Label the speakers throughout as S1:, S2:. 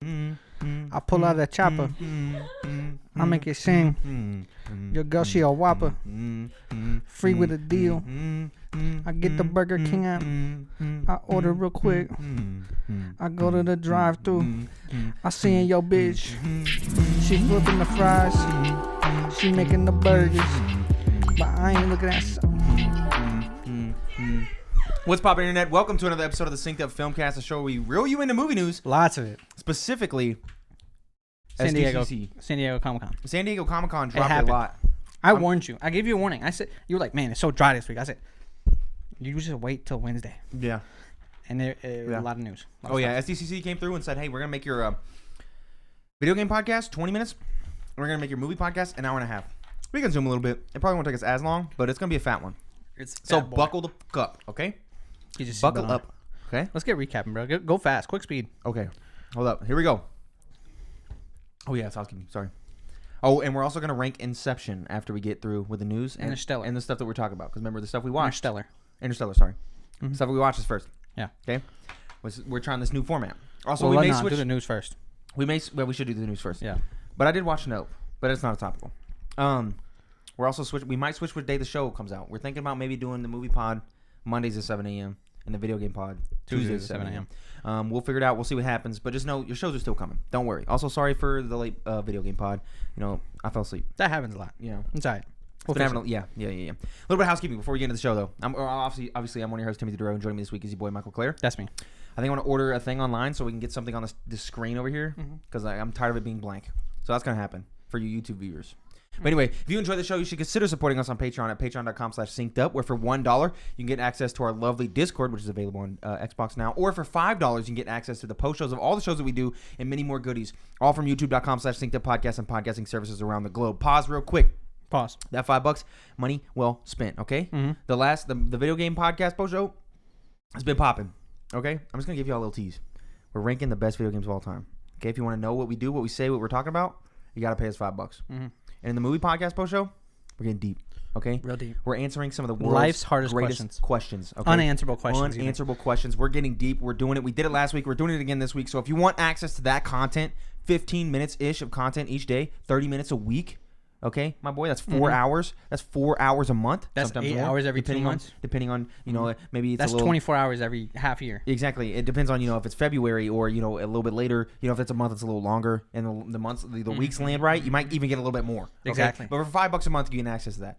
S1: I pull out that chopper. I make it sing. Your girl, she a whopper. Free with a deal. I get the Burger King app. I order real quick. I go to the drive-thru. I seen your bitch. She flipping the fries. She making the burgers. But I ain't looking at
S2: What's poppin', internet? Welcome to another episode of the Synced Up Filmcast, a show where we reel you into movie news.
S1: lots of it.
S2: Specifically,
S1: San Diego Comic-Con.
S2: San Diego Comic-Con dropped a lot.
S1: I warned you. I gave you a warning. I said, you were like, man, it's so dry this week. I said, you just wait till Wednesday.
S2: Yeah.
S1: And there a lot of news.
S2: SDCC came through and said, hey, we're going to make your video game podcast 20 minutes. And we're going to make your movie podcast an hour and a half. We can zoom a little bit. It probably won't take us as long, but it's going to be a fat one. So buckle the fuck up, okay? Buckle up, okay?
S1: Let's get recapping, bro. Go fast. Quick speed.
S2: Okay. Hold up. Here we go. Oh, yeah, it's housekeeping. Sorry. Oh, and we're also going to rank Inception after we get through with the news and the stuff that we're talking about. Because remember, the stuff we watched. Interstellar, sorry. Mm-hmm. Stuff we watched is first.
S1: Yeah.
S2: Okay? We're trying this new format. Also,
S1: we may
S2: switch.
S1: Do the news first.
S2: We should do the news first.
S1: Yeah.
S2: But I did watch Nope, but it's not a topical. We're also we might switch what day the show comes out. We're thinking about maybe doing the movie pod Mondays at 7 a.m. and the video game pod Tuesdays at 7 a.m. We'll figure it out. We'll see what happens. But just know your shows are still coming. Don't worry. Also, sorry for the late video game pod. You know, I fell asleep.
S1: That happens a lot.
S2: You know,
S1: it's all right.
S2: Yeah. A little bit of housekeeping before we get into the show, though. Obviously, I'm one of your hosts, Timothy Duro, and joining me this week is your boy, Michael Clare.
S1: That's me.
S2: I think I want to order a thing online so we can get something on this screen over here because I'm tired of it being blank. So that's going to happen for you YouTube viewers. But anyway, if you enjoy the show, you should consider supporting us on Patreon at patreon.com/syncedup, where for $1, you can get access to our lovely Discord, which is available on Xbox now, or for $5, you can get access to the post shows of all the shows that we do and many more goodies, all from youtube.com/synceduppodcast and podcasting services around the globe. Pause real quick.
S1: Pause.
S2: That $5, money well spent, okay? The video game podcast post show has been popping, okay? I'm just going to give you all a little tease. We're ranking the best video games of all time, okay? If you want to know what we do, what we say, what we're talking about, you got to pay us $5. And in the movie podcast post show, we're getting deep, okay?
S1: Real deep.
S2: We're answering some of the world's
S1: life's hardest
S2: questions. Okay?
S1: Unanswerable questions.
S2: Unanswerable questions. We're getting deep. We're doing it. We did it last week. We're doing it again this week. So if you want access to that content, 15 minutes-ish of content each day, 30 minutes a week, okay, my boy, that's 4 hours. That's 4 hours a month.
S1: That's 8 hours every 2 months.
S2: Depending on, you know, maybe it's
S1: that's 24 hours every half year.
S2: Exactly. It depends on, you know, if it's February or, you know, a little bit later. You know, if it's a month, it's a little longer. And the months, the weeks land right, you might even get a little bit more. Okay?
S1: Exactly.
S2: But for $5 a month, you get access to that.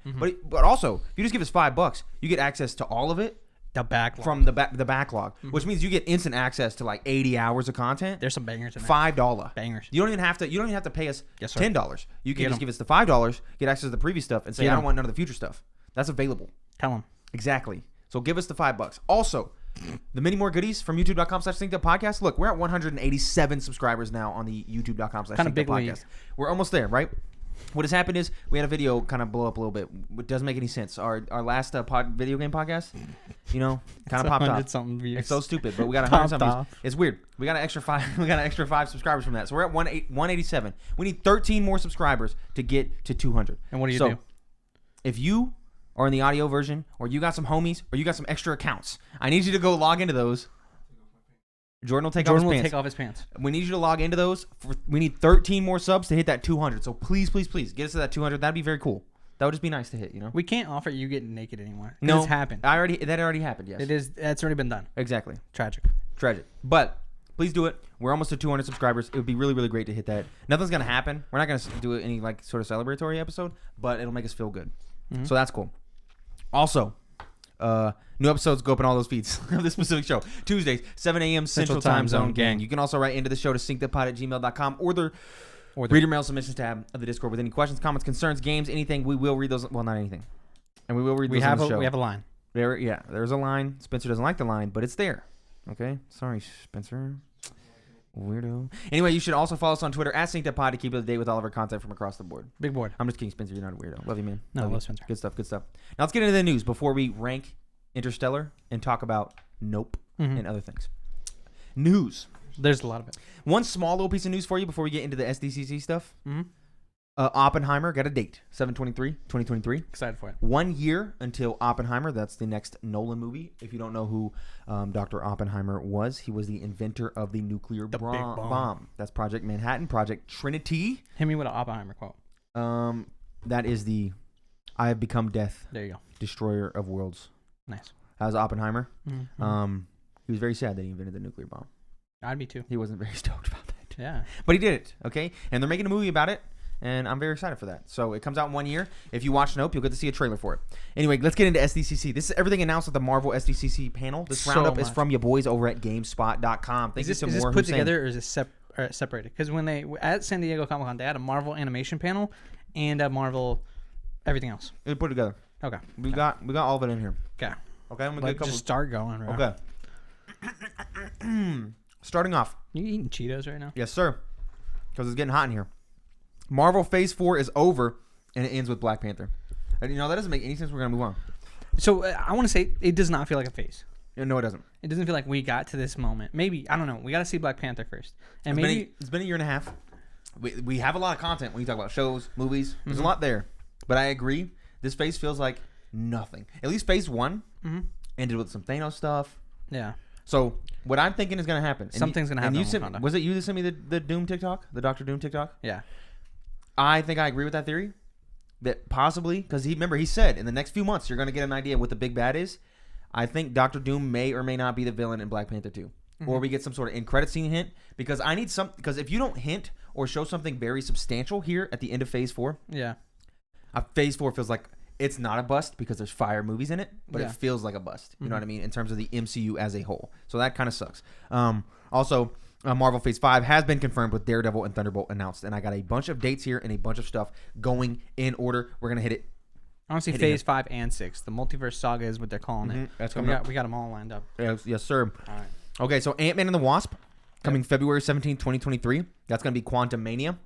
S2: But also, if you just give us $5, you get access to all of it.
S1: The backlog.
S2: From the backlog, which means you get instant access to like 80 hours of content.
S1: There's some bangers in there.
S2: $5
S1: bangers.
S2: You don't even have to pay us $10. You can just give us the $5, get access to the previous stuff, and say I don't want none of the future stuff. That's available.
S1: Tell them
S2: exactly. So give us the $5. Also, the many more goodies from youtube.com/synceduppodcast. Look, we're at 187 subscribers now on the youtube.com/synceduppodcast. We're almost there, right? What has happened is we had a video kind of blow up a little bit. It doesn't make any sense. Our last video game podcast, you know, kind of popped off. It's so stupid, but we got 100 something. It's weird. We got an extra 5. We got an extra 5 subscribers from that. So we're at 187. We need 13 more subscribers to get to 200.
S1: And what do you do?
S2: If you are in the audio version, or you got some homies, or you got some extra accounts, I need you to go log into those. Jordan will take off his pants. We need you to log into those. We need 13 more subs to hit that 200. So please, please, please get us to that 200. That'd be very cool. That would just be nice to hit, you know?
S1: We can't offer you getting naked anymore.
S2: No.
S1: It's happened.
S2: That already happened, yes.
S1: It is. That's already been done.
S2: Exactly.
S1: Tragic.
S2: But please do it. We're almost at 200 subscribers. It would be really, really great to hit that. Nothing's going to happen. We're not going to do any like sort of celebratory episode, but it'll make us feel good. So that's cool. Also, new episodes go up in all those feeds of this specific show. Tuesdays, 7 a.m. Central Time Zone, gang. You can also write into the show to synceduppod@gmail.com or the reader mail submissions tab of the Discord with any questions, comments, concerns, games, anything. We will read those. Well, not anything. And we will read those on the show.
S1: We have a line.
S2: There's a line. Spencer doesn't like the line, but it's there. Okay? Sorry, Spencer. Weirdo. Anyway, you should also follow us on Twitter at synceduppod to keep up to date with all of our content from across the board.
S1: Big board.
S2: I'm just kidding, Spencer. You're not a weirdo. Love you, man.
S1: Love Spencer.
S2: Good stuff. Now let's get into the news before we rank Interstellar and talk about Nope and other things. News.
S1: There's a lot of it.
S2: One small little piece of news for you before we get into the SDCC stuff. Oppenheimer got a date, 7/23/2023.
S1: Excited for it.
S2: 1 year until Oppenheimer. That's the next Nolan movie. If you don't know who Dr. Oppenheimer was, he was the inventor of the nuclear bomb. That's Project Manhattan, Project Trinity.
S1: Hit me with an Oppenheimer quote.
S2: That is the "I have become death.
S1: There you go.
S2: Destroyer of worlds."
S1: Nice.
S2: That was Oppenheimer.
S1: Mm-hmm.
S2: He was very sad that he invented the nuclear bomb.
S1: I'd be too.
S2: He wasn't very stoked about that.
S1: Yeah.
S2: But he did it, okay? And they're making a movie about it, and I'm very excited for that. So it comes out in 1 year. If you watch Nope, you'll get to see a trailer for it. Anyway, let's get into SDCC. This is everything announced at the Marvel SDCC panel. This roundup is from your boys over at GameSpot.com. Thank you to
S1: Is this
S2: more
S1: put together or is it separated? Because when they at San Diego Comic-Con, they had a Marvel animation panel and a Marvel everything else.
S2: It put together.
S1: Okay.
S2: We got all of it in here.
S1: Okay.
S2: Okay, I'm gonna get a couple.
S1: Just start going. Bro.
S2: Okay. Starting off.
S1: You eating Cheetos right now?
S2: Yes, sir. Because it's getting hot in here. Marvel Phase 4 is over, and it ends with Black Panther. And, that doesn't make any sense. We're going to move on.
S1: So, I want to say it does not feel like a phase.
S2: No, it doesn't.
S1: It doesn't feel like we got to this moment. Maybe, I don't know. We got to see Black Panther first. And
S2: it's been a year and a half. We have a lot of content when you talk about shows, movies. There's a lot there. But I agree. This phase feels like nothing. At least Phase 1 ended with some Thanos stuff.
S1: Yeah.
S2: So, what I'm thinking is going to happen.
S1: Something's going to happen.
S2: And was it you that sent me the Doom TikTok? The Dr. Doom TikTok?
S1: Yeah.
S2: I think I agree with that theory. That possibly, because he said in the next few months, you're going to get an idea of what the big bad is. I think Dr. Doom may or may not be the villain in Black Panther 2. Or we get some sort of end-credit scene hint. Because I need some. Because if you don't hint or show something very substantial here at the end of Phase 4.
S1: Yeah.
S2: Phase 4 feels like it's not a bust because there's fire movies in it, but it feels like a bust. You know what I mean? In terms of the MCU as a whole. So that kind of sucks. Also, Marvel Phase 5 has been confirmed with Daredevil and Thunderbolt announced. And I got a bunch of dates here and a bunch of stuff going in order. We're going to hit it.
S1: Honestly, Phase 5 and 6. The Multiverse Saga is what they're calling it.
S2: That's
S1: so we got them all lined up.
S2: Yes, sir.
S1: All right.
S2: Okay, so Ant-Man and the Wasp coming February 17th, 2023. That's going to be Quantum Mania.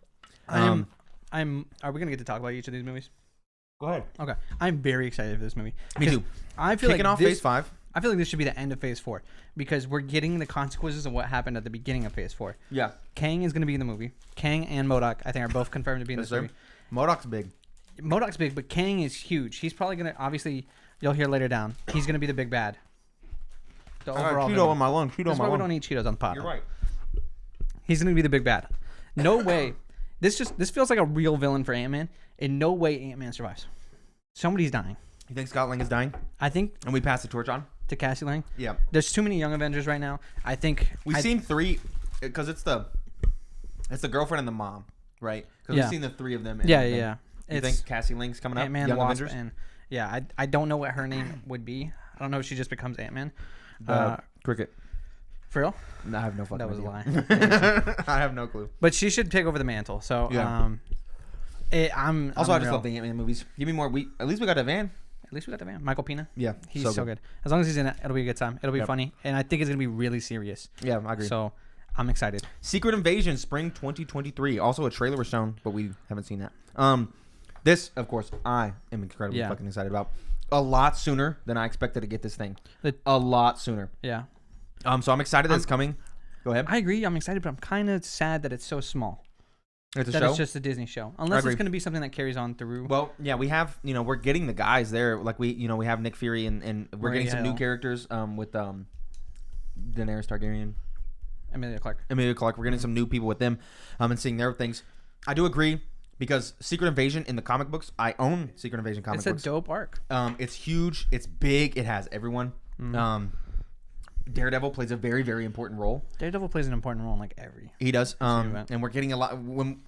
S1: Are we going to get to talk about each of these movies?
S2: Go ahead.
S1: Okay. I'm very excited for this movie.
S2: Me too.
S1: I feel
S2: Kicking off Phase 5.
S1: I feel like this should be the end of Phase 4 because we're getting the consequences of what happened at the beginning of Phase 4.
S2: Yeah.
S1: Kang is going to be in the movie. Kang and MODOK, I think, are both confirmed to be in this movie.
S2: MODOK's big.
S1: MODOK's big, but Kang is huge. He's probably going to, obviously, you'll hear later down, he's going to be the big bad.
S2: The overall Cheeto on my lung. Cheeto on my lung.
S1: We don't eat Cheetos on the pot.
S2: You're right.
S1: He's going to be the big bad. No way. This feels like a real villain for Ant-Man. In no way Ant-Man survives. Somebody's dying.
S2: You think Scott Lang is dying?
S1: I think.
S2: And we pass the torch on?
S1: To Cassie Lang?
S2: Yeah.
S1: There's too many Young Avengers right now. I think.
S2: We've seen 3, because it's the girlfriend and the mom, right? Because we've seen the 3 of them.
S1: Yeah.
S2: You think Cassie Lang's coming up?
S1: Ant-Man, Wasp, Avengers? And I don't know what her name would be. I don't know if she just becomes Ant-Man.
S2: Cricket.
S1: For real?
S2: No, I have no fucking
S1: idea.
S2: That was a lie. I have no clue.
S1: But she should take over the mantle. So,
S2: I just love the Ant-Man movies. Give me more. At least we got a van.
S1: At least we got the van. Michael Pena.
S2: Yeah.
S1: He's so good. As long as he's in it, it'll be a good time. It'll be funny. And I think it's going to be really serious.
S2: Yeah, I agree.
S1: So, I'm excited.
S2: Secret Invasion, spring 2023. Also, a trailer was shown, but we haven't seen that. This, of course, I am incredibly fucking excited about. A lot sooner than I expected to get this thing. A lot sooner.
S1: Yeah.
S2: So I'm excited that it's coming. Go ahead.
S1: I agree. I'm excited, but I'm kind of sad that it's so small.
S2: It's a show?
S1: It's just a Disney show. Unless it's going to be something that carries on through.
S2: Well, yeah, we have, we're getting the guys there. Like we have Nick Fury and we're getting some new characters with Daenerys Targaryen. Emilia Clarke. We're getting some new people with them and seeing their things. I do agree because Secret Invasion in the comic books, I own Secret Invasion comic books.
S1: It's a dope arc.
S2: It's huge. It's big. It has everyone. Daredevil plays a very, very important role.
S1: Daredevil plays an important role in like every.
S2: He does. And we're getting a lot.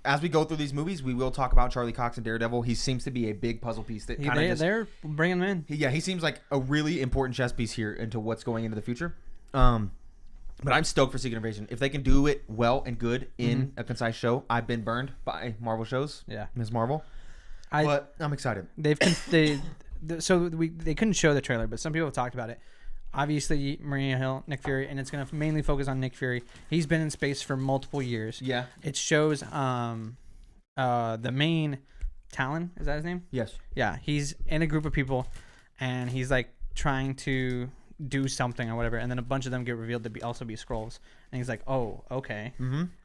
S2: As we go through these movies, we will talk about Charlie Cox and Daredevil. He seems to be a big puzzle piece that kind of
S1: they're bringing him in.
S2: He seems like a really important chess piece here into what's going into the future. But I'm stoked for Secret Invasion. If they can do it well and good in a concise show, I've been burned by Marvel shows.
S1: Yeah,
S2: Ms. Marvel. But I'm excited.
S1: They couldn't show the trailer, but some people have talked about it. Obviously, Maria Hill, Nick Fury, and it's going to mainly focus on Nick Fury. He's been in space for multiple years.
S2: Yeah.
S1: It shows the main Talon, is that his name?
S2: Yes.
S1: Yeah, he's in a group of people, and he's like trying to do something or whatever, and then a bunch of them get revealed to also be Skrulls, and he's like, oh, okay.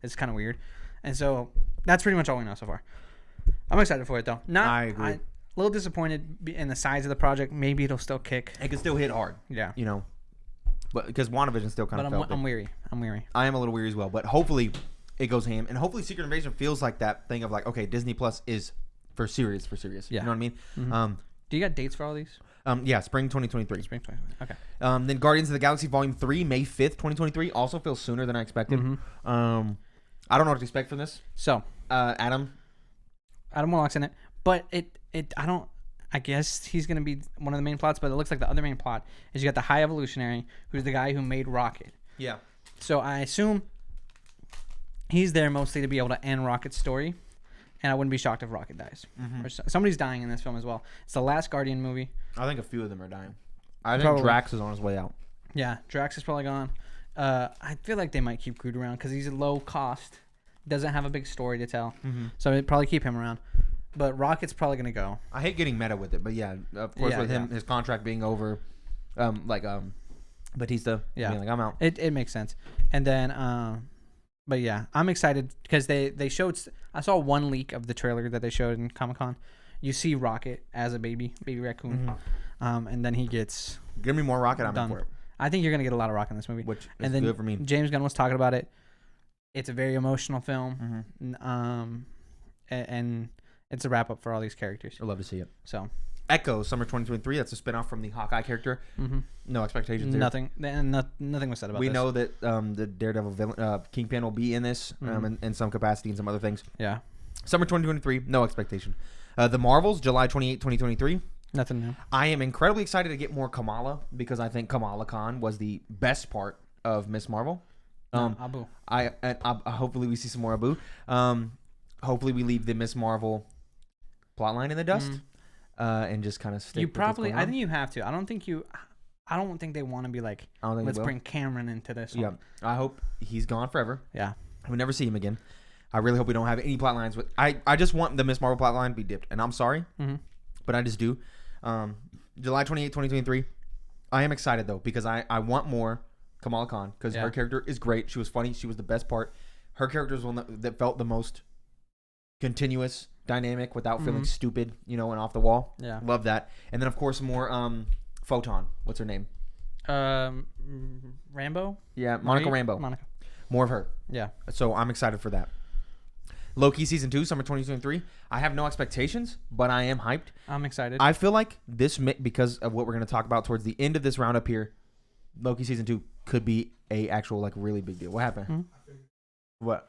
S1: It's kind of weird. And so that's pretty much all we know so far. I'm excited for it though.
S2: I agree.
S1: A little disappointed in the size of the project. Maybe it'll still kick.
S2: It can still hit hard.
S1: Yeah.
S2: You know, but because WandaVision still kind of.
S1: But I'm weary.
S2: I am a little weary as well. But hopefully, it goes ham, and hopefully, Secret Invasion feels like that thing of like, okay, Disney Plus is for serious. Yeah. You know what I mean?
S1: Mm-hmm. Do you got dates for all these?
S2: Yeah, spring 2023.
S1: Spring 2023. Okay.
S2: Then Guardians of the Galaxy Volume 3, May 5th, 2023. Also feels sooner than I expected.
S1: Mm-hmm.
S2: I don't know what to expect from this.
S1: So,
S2: Adam
S1: Warlock's in it, but I guess he's gonna be one of the main plots. But it looks like the other main plot is you got the High Evolutionary, who's the guy who made Rocket.
S2: Yeah.
S1: So I assume he's there mostly to be able to end Rocket's story. And I wouldn't be shocked if Rocket dies. Mm-hmm. Or somebody's dying in this film as well. It's the last Guardian movie.
S2: I think a few of them are dying. I think Drax is on his way out.
S1: Yeah, Drax is probably gone. I feel like they might keep Groot around because he's low cost. Doesn't have a big story to tell. Mm-hmm. So they'd probably keep him around. But Rocket's probably going to go.
S2: I hate getting meta with it. But yeah, of course with him, his contract being over, Batista being like, I'm out.
S1: It makes sense. And then... But yeah, I'm excited because they showed. I saw one leak of the trailer that they showed in Comic-Con. You see Rocket as a baby raccoon, and then he gets.
S2: Give me more Rocket. I'm in for it.
S1: I think you're gonna get a lot of Rocket in this movie,
S2: which is good for me.
S1: James Gunn was talking about it. It's a very emotional film, and it's a wrap up for all these characters.
S2: I'd love to see it.
S1: So.
S2: Echo, summer 2023. That's a spinoff from the Hawkeye character. Mm-hmm. No expectations.
S1: Nothing was said about
S2: we
S1: this.
S2: We know that the Daredevil villain, Kingpin will be in this in some capacity and some other things.
S1: Yeah.
S2: Summer 2023. No expectation. The Marvels, July 28, 2023.
S1: Nothing new.
S2: I am incredibly excited to get more Kamala because I think Kamala Khan was the best part of Miss Marvel.
S1: Abu.
S2: Hopefully we see some more Abu. Hopefully we leave the Miss Marvel plotline in the dust. And just kind of stick.
S1: You probably. I think you have to. I don't think they want to be like. Let's bring Cameron into this.
S2: Yeah. I hope he's gone forever.
S1: Yeah.
S2: We never see him again. I really hope we don't have any plot lines with. I just want the Miss Marvel plot line to be dipped, and I'm sorry, but I just do. July 28, 2023. I am excited though because I want more Kamala Khan because her character is great. She was funny. She was the best part. Her character was one that felt the most continuous, dynamic without feeling stupid, and off the wall.
S1: Yeah.
S2: Love that. And then of course more Photon. What's her name?
S1: Rambo?
S2: Yeah, Monica Rambo.
S1: Monica.
S2: More of her.
S1: Yeah.
S2: So I'm excited for that. Loki season 2, summer 2023. I have no expectations, but I am hyped.
S1: I'm excited.
S2: I feel like this, because of what we're going to talk about towards the end of this roundup here, Loki season 2 could be a actual like really big deal. What happened?
S1: Mm-hmm.
S2: What?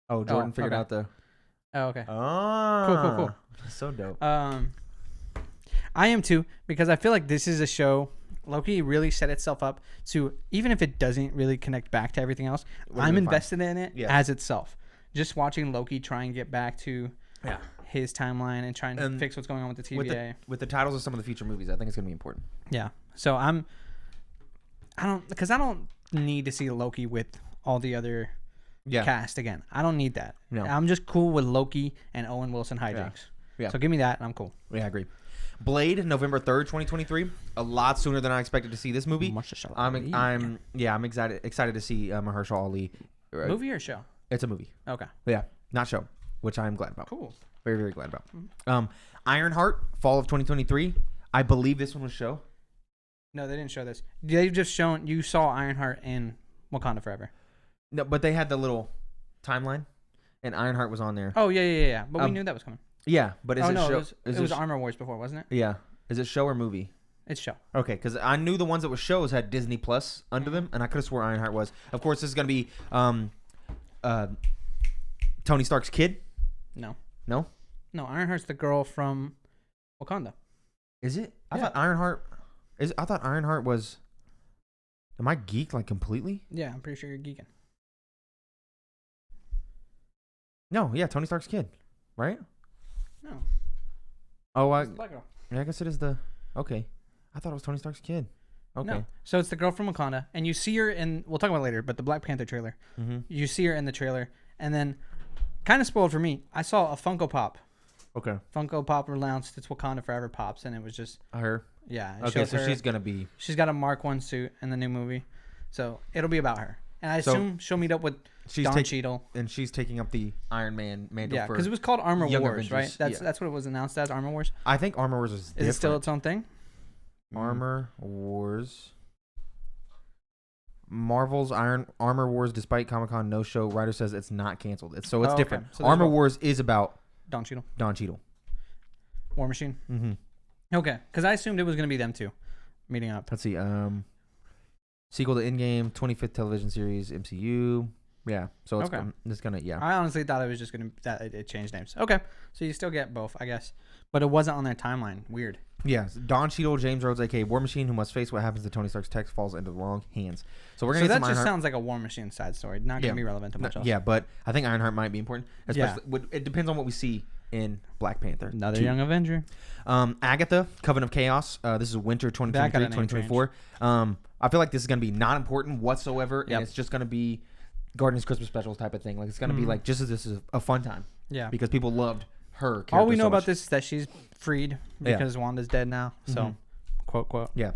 S2: Oh, Jordan figured out the.
S1: Oh, okay.
S2: Oh,
S1: cool.
S2: So dope.
S1: I am too because I feel like this is a show. Loki really set itself up to, even if it doesn't really connect back to everything else, I'm invested in it as itself. Just watching Loki try and get back to his timeline and trying to fix what's going on with the TVA.
S2: With the titles of some of the future movies, I think it's going to be important.
S1: Yeah. So I don't need to see Loki with all the other cast again. I don't need that.
S2: No.
S1: I'm just cool with Loki and Owen Wilson hijinks. Yeah. So give me that and I'm cool.
S2: Yeah, I agree. Blade, November 3rd, 2023. A lot sooner than I expected to see this movie. I'm excited to see Mahershala Ali.
S1: Movie or show?
S2: It's a movie.
S1: Okay.
S2: Yeah, not show, which I am glad about.
S1: Cool.
S2: Very, very glad about. Ironheart, fall of 2023. I believe this one was show.
S1: No, they didn't show this. They've just shown you saw Ironheart in Wakanda Forever.
S2: No, but they had the little timeline, and Ironheart was on there.
S1: Oh yeah. But we knew that was coming.
S2: Yeah, but is it show?
S1: It was Armor Wars before, wasn't it?
S2: Yeah. Is it show or movie?
S1: It's show.
S2: Okay, because I knew the ones that were shows had Disney Plus under them, and I could have swore Ironheart was. Of course, this is going to be Tony Stark's kid.
S1: No.
S2: No?
S1: No, Ironheart's the girl from Wakanda.
S2: Is it? I thought Ironheart was. Am I geeked like completely?
S1: Yeah, I'm pretty sure you're geeking.
S2: No, yeah, Tony Stark's kid, right?
S1: No.
S2: Oh, I guess it is the. Okay, I thought it was Tony Stark's kid. Okay.
S1: No. So it's the girl from Wakanda, and you see her in. We'll talk about it later, but the Black Panther trailer. Mm-hmm. You see her in the trailer, and then, kind of spoiled for me. I saw a Funko Pop.
S2: Okay.
S1: Funko Pop announced its Wakanda Forever pops, and it was just
S2: her.
S1: Yeah.
S2: Okay, so she's gonna be.
S1: She's got a Mark I suit in the new movie, so it'll be about her. And I assume she'll meet up with Don Cheadle.
S2: And she's taking up the Iron Man mantle.
S1: Yeah, because it was called Armor Wars,
S2: Avengers.
S1: right? That's what it was announced as, Armor Wars.
S2: I think Armor Wars is different.
S1: Is it still its own thing?
S2: Armor Wars. Marvel's Armor Wars, despite Comic-Con no-show, writer says it's not canceled. It's different. So Armor Wars is about
S1: Don Cheadle. War Machine.
S2: Mm-hmm.
S1: Okay, because I assumed it was going to be them two meeting up.
S2: Let's see. Sequel to Endgame, 25th television series, MCU. Yeah. So it's gonna. Yeah.
S1: I honestly thought it was just gonna that it changed names. Okay, so you still get both, I guess, but it wasn't on their timeline. Weird.
S2: Yeah. Don Cheadle, James Rhodes, aka War Machine, who must face what happens to Tony Stark's tech falls into the wrong hands. So we're gonna.
S1: So that just sounds like a War Machine side story. Not gonna be relevant to much else.
S2: Yeah, but I think Ironheart might be important. Especially, it depends on what we see in Black Panther.
S1: Another young Avenger.
S2: Agatha, Coven of Chaos. This is winter 2023, 2024. I feel like this is going to be not important whatsoever, and it's just going to be Guardians Christmas specials type of thing. Like, it's going to be like just as this is a fun time.
S1: Yeah.
S2: Because people loved her character.
S1: All we know about this is that she's freed because Wanda's dead now. So, quote.
S2: Yeah.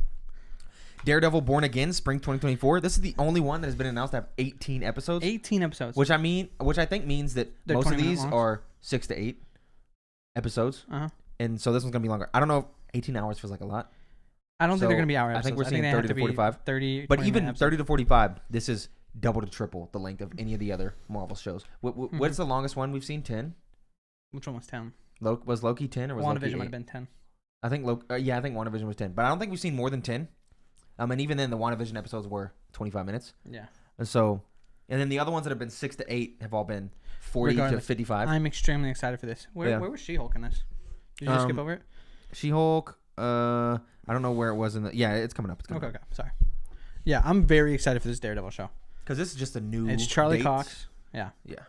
S2: Daredevil Born Again, spring 2024. This is the only one that has been announced to have 18 episodes.
S1: 18 episodes.
S2: Which I think means that most of these are 6 to 8 episodes. And so this one's going to be longer. I don't know if 18 hours feels like a lot.
S1: I don't think they're going to be hour episodes.
S2: I think we're seeing 30 to 45.
S1: 30,
S2: but even 30 to 45, this is double to triple the length of any of the other Marvel shows. What's the longest one we've seen? 10?
S1: Which one was 10?
S2: Was Loki 10 or was Loki 8?
S1: WandaVision might have been 10.
S2: I think I think WandaVision was 10. But I don't think we've seen more than 10. And even then, the WandaVision episodes were 25 minutes.
S1: Yeah.
S2: And then the other ones that have been 6 to 8 have all been 40 to 55.
S1: I'm extremely excited for this. Where was She-Hulk in this? Did you just skip over it?
S2: She-Hulk, I don't know where it was in the... Yeah, it's coming up.
S1: Okay. Sorry. Yeah, I'm very excited for this Daredevil show.
S2: Because this is just a new...
S1: It's Charlie Cox. Yeah.
S2: Yeah.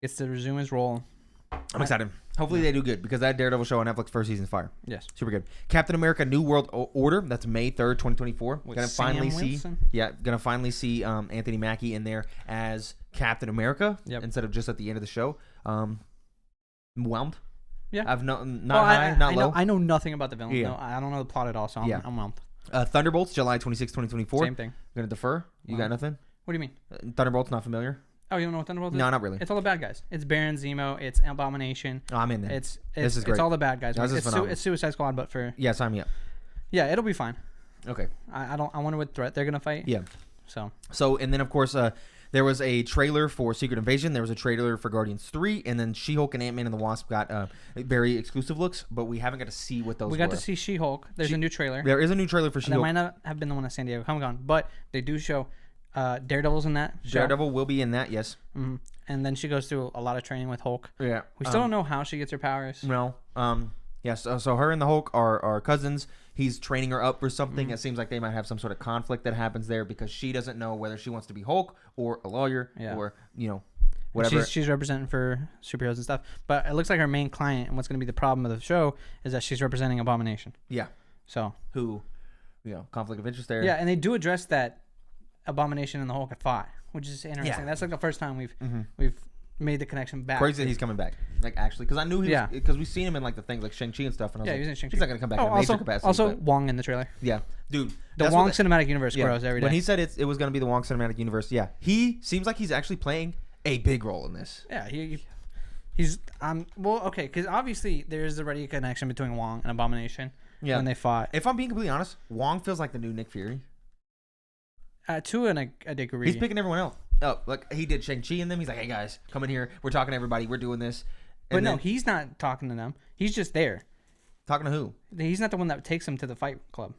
S1: Gets to resume his role.
S2: I'm excited. Hopefully they do good, because that Daredevil show on Netflix first season's fire.
S1: Yes.
S2: Super good. Captain America New World Order. That's May 3rd, 2024.
S1: Gonna finally
S2: see Anthony Mackie in there as Captain America instead of just at the end of the show. Whelmed.
S1: Yeah.
S2: I've not low.
S1: I know nothing about the villain.
S2: Yeah.
S1: No, I don't know the plot at all, so I'm whelmed.
S2: Thunderbolts, July 26, 2024.
S1: Same thing.
S2: Going to defer? You got nothing?
S1: What do you mean?
S2: Thunderbolts, not familiar?
S1: Oh, you don't know what Thunderbolts is?
S2: No, not really.
S1: It's all the bad guys. It's Baron Zemo. It's Abomination.
S2: Oh, I'm in there.
S1: This is great. It's all the bad guys. It's Suicide Squad, but for...
S2: Yeah, sign me up.
S1: Yeah, it'll be fine.
S2: Okay.
S1: I wonder what threat they're going to fight.
S2: Yeah.
S1: So,
S2: and then, of course... there was a trailer for Secret Invasion. There was a trailer for Guardians 3. And then She-Hulk and Ant-Man and the Wasp got very exclusive looks. But we haven't got to see what those were.
S1: We got to see She-Hulk. There's a new trailer.
S2: There is a new trailer for She-Hulk.
S1: That might not have been the one at San Diego Comic-Con. But they do show Daredevil's in that show.
S2: Daredevil will be in that, yes.
S1: Mm-hmm. And then she goes through a lot of training with Hulk.
S2: Yeah.
S1: We still don't know how she gets her powers.
S2: No. Yes. So her and the Hulk are cousins. He's training her up for something. It seems like they might have some sort of conflict that happens there because she doesn't know whether she wants to be Hulk or a lawyer or, whatever.
S1: She's representing for superheroes and stuff. But it looks like her main client and what's going to be the problem of the show is that she's representing Abomination.
S2: Yeah.
S1: So.
S2: Who, conflict of interest there.
S1: Yeah, and they do address that Abomination and the Hulk have fought, which is interesting. Yeah. That's like the first time we've made the connection back.
S2: Crazy that he's coming back. Like, actually, because I knew he was, because we've seen him in like the things like Shang-Chi and stuff. And I was like,
S1: he's in Shang-Chi.
S2: He's not going to come back in a major capacity.
S1: Also, Wong in the trailer.
S2: Yeah. Dude.
S1: The Wong cinematic universe grows every day.
S2: When he said it was going to be the Wong cinematic universe, he seems like he's actually playing a big role in this.
S1: Yeah. He's, okay, because obviously there's already a connection between Wong and Abomination when they fought.
S2: If I'm being completely honest, Wong feels like the new Nick Fury.
S1: To a degree.
S2: He's picking everyone else. Oh, like he did Shang-Chi in them. He's like, hey guys, come in here. We're talking to everybody. We're doing this.
S1: And no, he's not talking to them. He's just there.
S2: Talking to who?
S1: He's not the one that takes them to the fight club.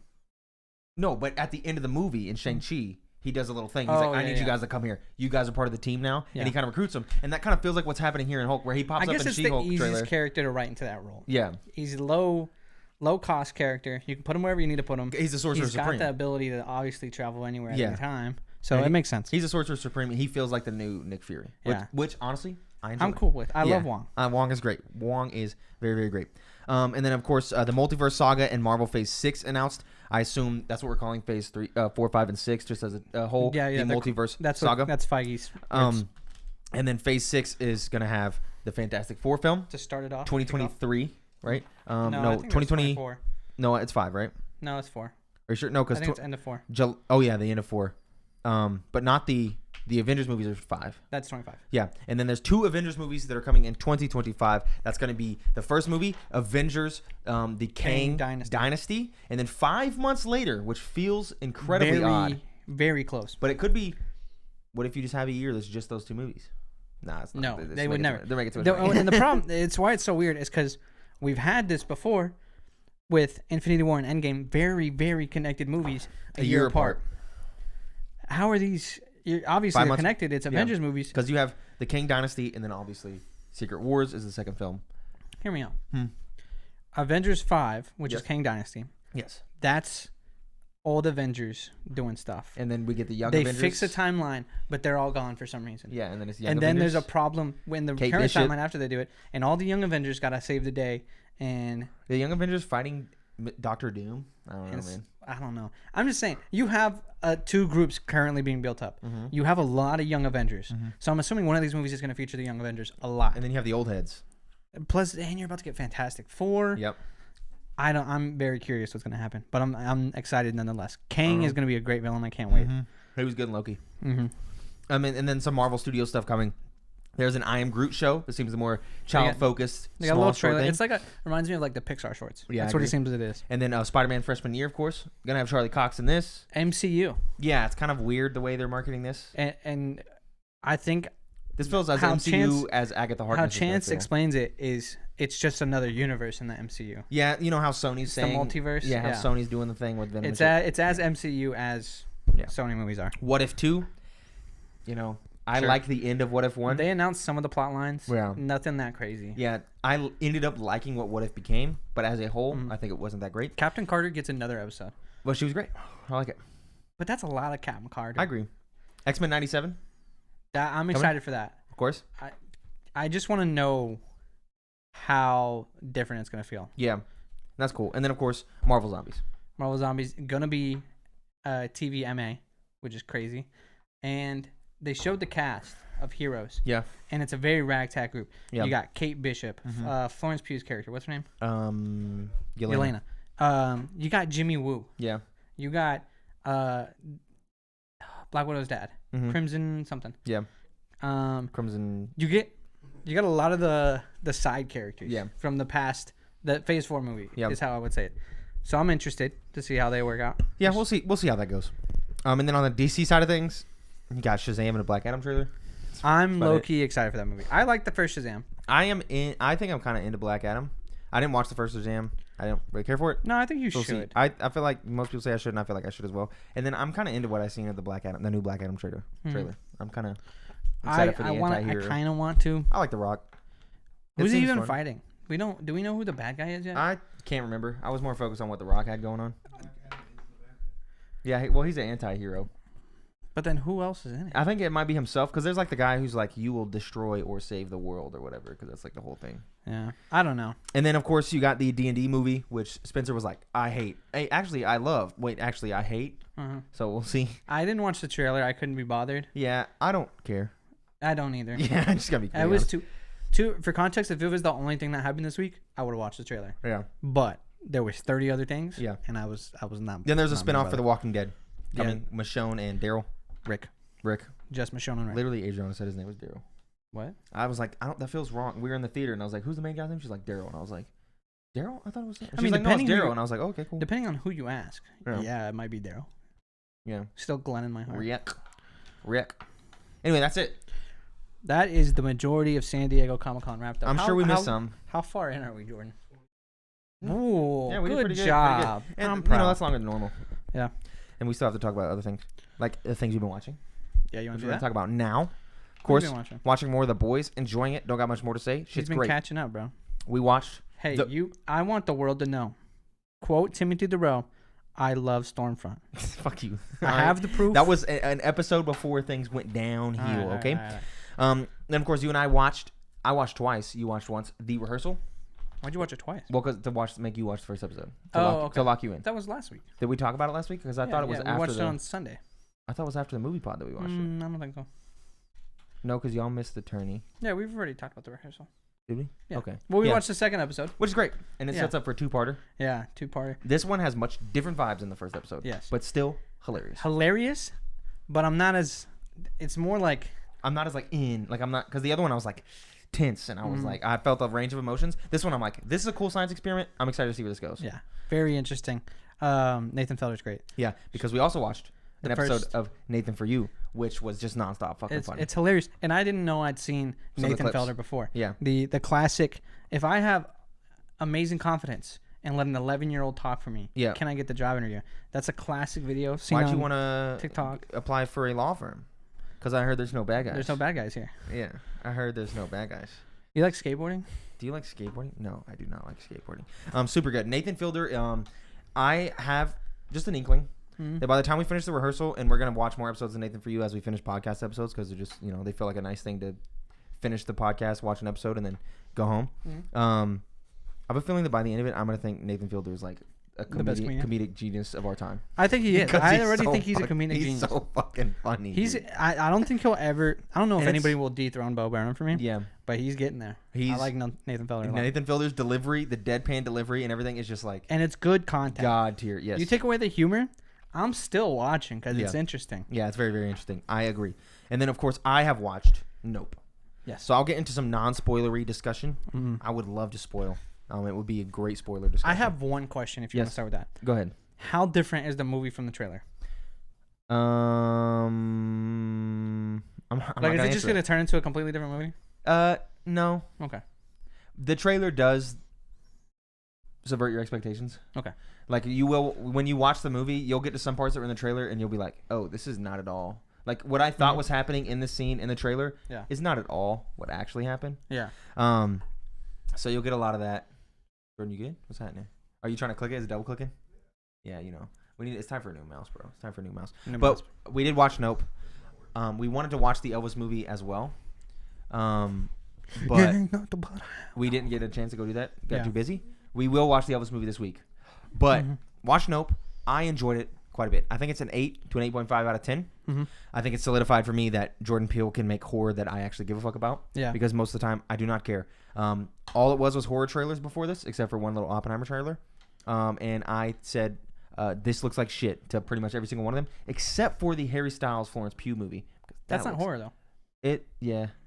S2: No, but at the end of the movie in Shang-Chi, he does a little thing. He's like, I need you guys to come here. You guys are part of the team now. Yeah. And he kind of recruits them. And that kind of feels like what's happening here in Hulk, where he pops up in She-Hulk trailer.
S1: I guess it's the easiest character to write into that role.
S2: Yeah.
S1: He's low cost character. You can put him wherever you need to put him.
S2: He's the Sorcerer Supreme.
S1: He's got the ability to obviously travel anywhere at any time. So it makes sense.
S2: He's a Sorcerer Supreme. He feels like the new Nick Fury. Which honestly, I enjoy.
S1: I'm cool with. I love Wong.
S2: Wong is great. Wong is very, very great. And then, of course, the Multiverse Saga and Marvel Phase 6 announced. I assume that's what we're calling Phase 3, 4, 5, and 6, just as a whole. The Multiverse Saga.
S1: That's Feige's.
S2: And then Phase 6 is going to have the Fantastic Four film.
S1: To start it off.
S2: 2023, right?
S1: No,
S2: 2020. No, it's 5, right?
S1: No, it's 4.
S2: Are you sure? No, because
S1: I think it's end of 4.
S2: The end of 4. but not the Avengers movies are 5.
S1: That's 25.
S2: Yeah, and then there's 2 Avengers movies that are coming in 2025. That's going to be the first movie, Avengers, the Kang Dynasty, and then 5 months later, which feels incredibly odd.
S1: Very close.
S2: But it could be. What if you just have a year that's just those 2 movies? Nah, it's not.
S1: No, they would never.
S2: They're making too much money.
S1: And the problem, it's why it's so weird, is because we've had this before with Infinity War and Endgame, very, very connected movies a year apart. How are these? Obviously, they're connected. It's Avengers movies.
S2: Because you have the Kang Dynasty, and then obviously Secret Wars is the second film.
S1: Hear me out. Avengers 5, which is Kang Dynasty.
S2: Yes.
S1: That's old Avengers doing stuff.
S2: And then we get the young Avengers.
S1: They fix the timeline, but they're all gone for some reason.
S2: Yeah, and then it's young
S1: Avengers.
S2: And then
S1: there's a problem when the current timeline after they do it, and all the young Avengers got to save the day. And
S2: the young Avengers fighting Doctor Doom? I don't know, man.
S1: I don't know. I'm just saying, you have 2 groups currently being built up. You have a lot of young Avengers. So I'm assuming one of these movies is going to feature the young Avengers a lot.
S2: And then you have the old heads.
S1: Plus, and you're about to get Fantastic Four.
S2: Yep.
S1: I'm very curious what's going to happen, but I'm excited nonetheless. Kang is going to be a great villain. I can't wait.
S2: He was good in Loki. And then some Marvel Studios stuff coming. There's an I Am Groot show. This seems more child-focused.
S1: They got a little trailer. It's like reminds me of like the Pixar shorts. Yeah, that's what it seems it is.
S2: And then Spider-Man Freshman Year, of course. Gonna have Charlie Cox in this.
S1: MCU.
S2: Yeah, it's kind of weird the way they're marketing this.
S1: And I think
S2: this feels as MCU as Agatha Harkness.
S1: How Chance explains it is it's just another universe in the MCU.
S2: Yeah, you know how Sony's saying
S1: the multiverse.
S2: Yeah, how Sony's doing the thing with Venom.
S1: It's as MCU as Sony movies are.
S2: What If 2? You know. I like the end of What If 1.
S1: They announced some of the plot lines.
S2: Yeah.
S1: Nothing that crazy.
S2: Yeah. I ended up liking what If became, but as a whole, I think it wasn't that great.
S1: Captain Carter gets another episode.
S2: Well, she was great. I like it.
S1: But that's a lot of Captain Carter.
S2: I agree. X-Men 97?
S1: I'm excited for that.
S2: Of course.
S1: I just want to know how different it's going to feel.
S2: Yeah. That's cool. And then, of course, Marvel Zombies.
S1: Marvel Zombies going to be TVMA, which is crazy. And they showed the cast of heroes.
S2: Yeah.
S1: And it's a very ragtag group.
S2: Yeah.
S1: You got Kate Bishop, Florence Pugh's character. What's her name?
S2: Yelena.
S1: You got Jimmy Woo.
S2: Yeah.
S1: You got Black Widow's dad. Crimson something.
S2: Yeah. Crimson.
S1: You got a lot of the side characters.
S2: Yeah.
S1: From the past, the Phase 4 movie is how I would say it. So I'm interested to see how they work out.
S2: Yeah, we'll see how that goes. And then on the DC side of things, you got Shazam and a Black Adam trailer.
S1: I'm low-key excited for that movie. I like the first Shazam.
S2: I think I'm kind of into Black Adam. I didn't watch the first Shazam. I don't really care for it.
S1: No, I think you should.
S2: I feel like most people say I should, and I feel like I should as well. And then I'm kind of into what I've seen of the new Black Adam trailer. I'm kind of excited for the anti-hero.
S1: I kind of want to.
S2: I like The Rock.
S1: Who's he even fighting? Do we know who the bad guy is yet?
S2: I can't remember. I was more focused on what The Rock had going on. Yeah, well, he's an anti-hero.
S1: But then who else is in it?
S2: I think it might be himself, because there's like the guy who's like, you will destroy or save the world or whatever, because that's like the whole thing.
S1: Yeah, I don't know.
S2: And then, of course, you got the D&D movie, which Spencer was like, I hate. Actually, I love. Wait, actually, I hate. So we'll see.
S1: I didn't watch the trailer. I couldn't be bothered.
S2: Yeah, I don't care.
S1: I don't either.
S2: Yeah, I'm just going to be clear.
S1: It was too, for context, if it was the only thing that happened this week, I would have watched the trailer.
S2: Yeah.
S1: But there was 30 other things.
S2: Yeah.
S1: And I was not.
S2: Then there's a spinoff for The Walking Dead coming. Michonne and Daryl. Rick.
S1: Just Michonne and Rick.
S2: Literally, Adriana said his name was Daryl.
S1: What?
S2: I was like, that feels wrong. We were in the theater, and I was like, who's the main guy's name? She's like, Daryl. And I was like, Daryl? I thought it was. She's like, no, it's Daryl. And I was like, oh, okay, cool.
S1: Depending on who you ask. Yeah, it might be Daryl.
S2: Yeah.
S1: Still Glenn in my heart.
S2: Rick. Anyway, that's it.
S1: That is the majority of San Diego Comic-Con wrapped up.
S2: I'm sure we missed some.
S1: How far in are we, Jordan? Ooh,
S2: yeah, we did pretty
S1: job.
S2: Good. And
S1: I'm proud.
S2: That's longer than normal.
S1: Yeah.
S2: And we still have to talk about other things, like the things you've been watching.
S1: Yeah, you want to
S2: do that? Talk about now. Of course, watching more of The Boys, enjoying it. Don't got much more to say.
S1: She's been catching up, bro.
S2: We watched.
S1: Hey, I want the world to know. Quote Timothy DeRoe, I love Stormfront.
S2: Fuck you.
S1: I have the proof.
S2: That was an episode before things went downhill. Okay. Then of course you and I watched. I watched twice. You watched once. The Rehearsal.
S1: Why'd you watch it twice?
S2: Well, because to make you watch the first episode.
S1: To
S2: lock you in.
S1: That was last week.
S2: Did we talk about it last week? Because I thought it was after.
S1: We watched it on Sunday.
S2: I thought it was after the movie pod that we watched it.
S1: I don't think so.
S2: No, because y'all missed the tourney.
S1: Yeah, we've already talked about The Rehearsal.
S2: Did we?
S1: Yeah.
S2: Okay.
S1: Well, we watched the second episode.
S2: Which is great. And it sets up for a two-parter.
S1: Yeah, two-parter.
S2: This one has much different vibes than the first episode.
S1: Yes.
S2: But still hilarious.
S1: Hilarious, but I'm not as. It's more like
S2: I'm not as like in like I'm not because the other one I was like tense and I was like I felt a range of emotions. This one I'm like this is a cool science experiment. I'm excited to see where this goes.
S1: Yeah, very interesting. Nathan Fielder's great.
S2: Yeah, because we also watched an episode of Nathan for You, which was just nonstop fucking funny.
S1: It's hilarious, and I didn't know I'd seen Nathan Fielder before.
S2: Yeah,
S1: the classic. If I have amazing confidence and let an 11-year-old talk for me, can I get the job interview? That's a classic video.
S2: Why'd you want to
S1: TikTok
S2: apply for a law firm? Because I heard there's no bad guys.
S1: There's no bad guys here.
S2: Yeah, I heard there's no bad guys.
S1: You like skateboarding?
S2: Do you like skateboarding? No, I do not like skateboarding. Super good. Nathan Fielder, I have just an inkling that by the time we finish the rehearsal, and we're going to watch more episodes of Nathan for You as we finish podcast episodes, because they're just, they feel like a nice thing to finish the podcast, watch an episode, and then go home. I have a feeling that by the end of it, I'm going to think Nathan Fielder is like a comedic genius of our time.
S1: I think he is. I already think he's a comedic genius.
S2: He's so fucking funny.
S1: I don't think he'll ever. I don't know if anybody will dethrone Bo Burnham for me.
S2: Yeah,
S1: but he's getting there. I like Nathan Fielder.
S2: Nathan Fielder's delivery, the deadpan delivery, and everything is just like.
S1: And it's good content.
S2: God tier. Yes.
S1: You take away the humor, I'm still watching because it's interesting.
S2: Yeah, it's very, very interesting. I agree. And then of course I have watched Nope.
S1: Yes.
S2: So I'll get into some non-spoilery discussion. I would love to spoil. It would be a great spoiler discussion.
S1: I have one question if you want to start with that.
S2: Go ahead.
S1: How different is the movie from the trailer?
S2: I'm
S1: like, is it just going to turn into a completely different movie?
S2: No.
S1: Okay.
S2: The trailer does subvert your expectations.
S1: Okay.
S2: Like, you will, when you watch the movie, you'll get to some parts that are in the trailer, and you'll be like, oh, this is not at all. Like, what I thought was happening in the scene in the trailer is not at all what actually happened.
S1: Yeah.
S2: So you'll get a lot of that. Jordan, you good? What's happening? Are you trying to click it? Is it double clicking? Yeah, it's time for a new mouse, bro. It's time for a new mouse. We did watch Nope. We wanted to watch the Elvis movie as well. But we didn't get a chance to go do that. Got too busy. We will watch the Elvis movie this week. But watch Nope. I enjoyed it quite a bit. I think it's an 8 to an 8.5 out of 10. I think it's solidified for me that Jordan Peele can make horror that I actually give a fuck about. Yeah. Because most of the time, I do not care. All it was horror trailers before this, except for one little Oppenheimer trailer. And I said, this looks like shit to pretty much every single one of them, except for the Harry Styles Florence Pugh movie.
S1: That's not horror, though.
S2: I